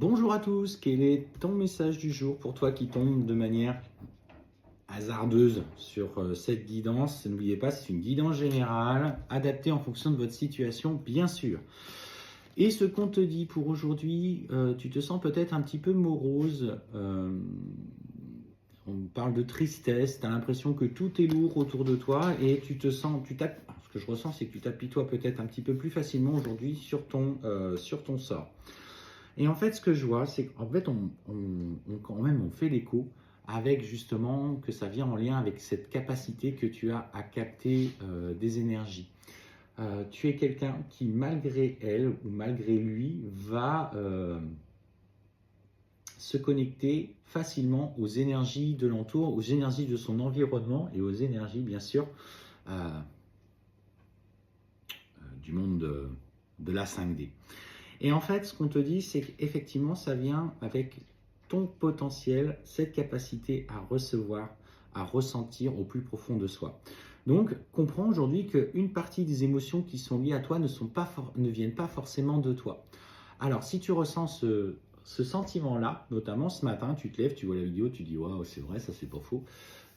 Bonjour à tous, quel est ton message du jour pour toi qui tombe de manière hasardeuse sur cette guidance? N'oubliez pas, c'est une guidance générale, adaptée en fonction de votre situation, bien sûr. Et ce qu'on te dit pour aujourd'hui, tu te sens peut-être un petit peu morose, on parle de tristesse, tu as l'impression que tout est lourd autour de toi et tu te sens, ce que je ressens, c'est que tu t'appuies toi peut-être un petit peu plus facilement aujourd'hui sur ton sort. Et en fait, ce que je vois, c'est qu'en fait, quand même, on fait l'écho avec justement que ça vient en lien avec cette capacité que tu as à capter des énergies. Tu es quelqu'un qui, malgré elle ou malgré lui, va se connecter facilement aux énergies de l'entour, aux énergies de son environnement et aux énergies, bien sûr, du monde de la 5D. Et en fait, ce qu'on te dit, c'est qu'effectivement, ça vient avec ton potentiel, cette capacité à recevoir, à ressentir au plus profond de soi. Donc, comprends aujourd'hui qu'une partie des émotions qui sont liées à toi ne viennent pas forcément de toi. Alors, si tu ressens ce sentiment-là, notamment ce matin, tu te lèves, tu vois la vidéo, tu dis « Waouh, c'est vrai, ça c'est pas faux ».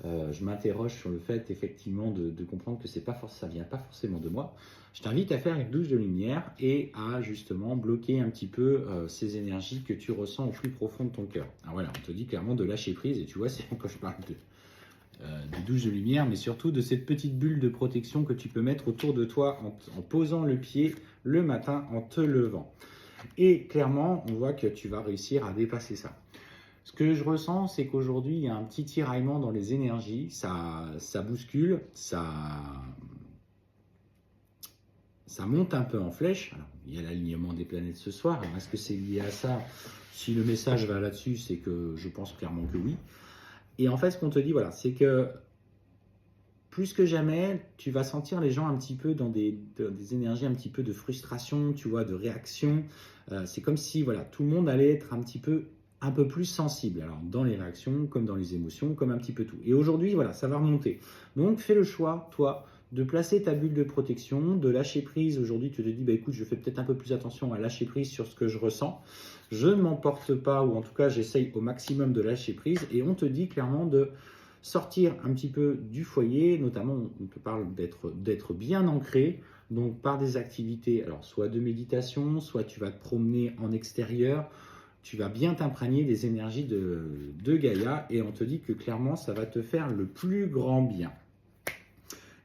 Je m'interroge sur le fait effectivement de comprendre que ça ne vient pas forcément de moi. Je t'invite à faire une douche de lumière et à justement bloquer un petit peu ces énergies que tu ressens au plus profond de ton cœur. Alors voilà, on te dit clairement de lâcher prise et tu vois, c'est quand je parle de douche de lumière, mais surtout de cette petite bulle de protection que tu peux mettre autour de toi en posant le pied le matin en te levant. Et clairement, on voit que tu vas réussir à dépasser ça. Ce que je ressens, c'est qu'aujourd'hui, il y a un petit tiraillement dans les énergies, ça bouscule, ça monte un peu en flèche. Alors, il y a l'alignement des planètes ce soir. Alors, est-ce que c'est lié à ça? Si le message va là-dessus, c'est que je pense clairement que oui. Et en fait, ce qu'on te dit, voilà, c'est que plus que jamais, tu vas sentir les gens un petit peu dans des énergies un petit peu de frustration, tu vois, de réaction. C'est comme si, voilà, tout le monde allait être un peu plus sensible, alors dans les réactions, comme dans les émotions, comme un petit peu tout. Et aujourd'hui, voilà, ça va remonter. Donc, fais le choix, toi, de placer ta bulle de protection, de lâcher prise. Aujourd'hui, tu te dis, bah, écoute, je fais peut-être un peu plus attention à lâcher prise sur ce que je ressens. Je ne m'emporte pas, ou en tout cas, j'essaye au maximum de lâcher prise. Et on te dit clairement de sortir un petit peu du foyer, notamment, on te parle d'être bien ancré, donc par des activités, alors soit de méditation, soit tu vas te promener en extérieur, tu vas bien t'imprégner des énergies de Gaïa et on te dit que clairement ça va te faire le plus grand bien.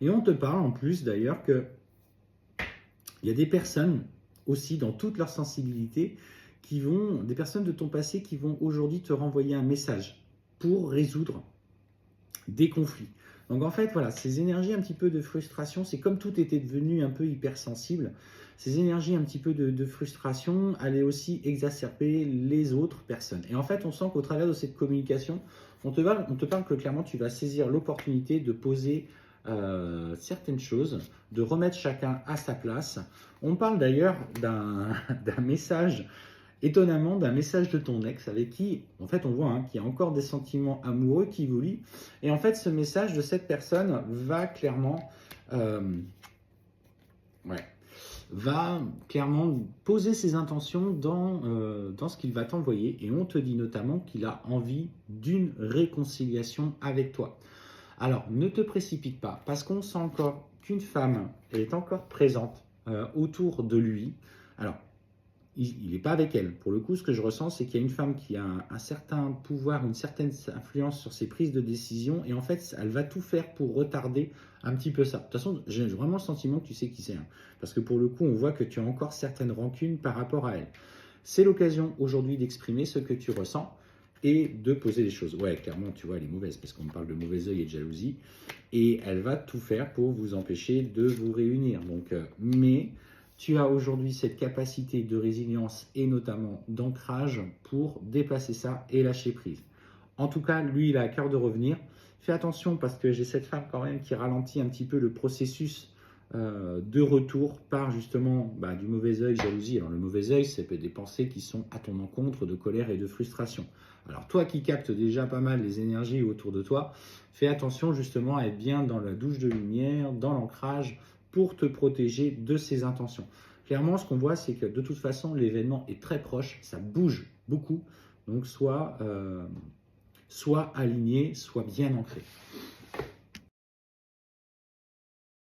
Et on te parle en plus d'ailleurs que il y a des personnes aussi dans toute leur sensibilité des personnes de ton passé qui vont aujourd'hui te renvoyer un message pour résoudre des conflits. Donc en fait, voilà, ces énergies un petit peu de frustration, c'est comme tout était devenu un peu hypersensible, ces énergies un petit peu de frustration allaient aussi exacerber les autres personnes. Et en fait, on sent qu'au travers de cette communication, on te parle que clairement, tu vas saisir l'opportunité de poser certaines choses, de remettre chacun à sa place. On parle d'ailleurs d'un message étonnamment d'un message de ton ex avec qui, en fait, on voit qu'il y a encore des sentiments amoureux qui vous lient. Et en fait, ce message de cette personne va clairement, poser ses intentions dans ce qu'il va t'envoyer. Et on te dit notamment qu'il a envie d'une réconciliation avec toi. Alors, ne te précipite pas, parce qu'on sent encore qu'une femme est encore présente autour de lui. Alors, il n'est pas avec elle. Pour le coup, ce que je ressens, c'est qu'il y a une femme qui a un certain pouvoir, une certaine influence sur ses prises de décision, et en fait, elle va tout faire pour retarder un petit peu ça. De toute façon, j'ai vraiment le sentiment que tu sais qui c'est, parce que pour le coup, on voit que tu as encore certaines rancunes par rapport à elle. C'est l'occasion aujourd'hui d'exprimer ce que tu ressens et de poser les choses. Ouais, clairement, tu vois, elle est mauvaise, parce qu'on parle de mauvais œil et de jalousie, et elle va tout faire pour vous empêcher de vous réunir. Donc, mais tu as aujourd'hui cette capacité de résilience et notamment d'ancrage pour dépasser ça et lâcher prise. En tout cas, lui, il a à cœur de revenir. Fais attention parce que j'ai cette femme quand même qui ralentit un petit peu le processus de retour par justement du mauvais œil, jalousie. Alors le mauvais œil, c'est des pensées qui sont à ton encontre de colère et de frustration. Alors toi qui captes déjà pas mal les énergies autour de toi, fais attention justement à être bien dans la douche de lumière, dans l'ancrage, pour te protéger de ces intentions. Clairement, ce qu'on voit, c'est que de toute façon, l'événement est très proche, ça bouge beaucoup, donc soit aligné, soit bien ancré.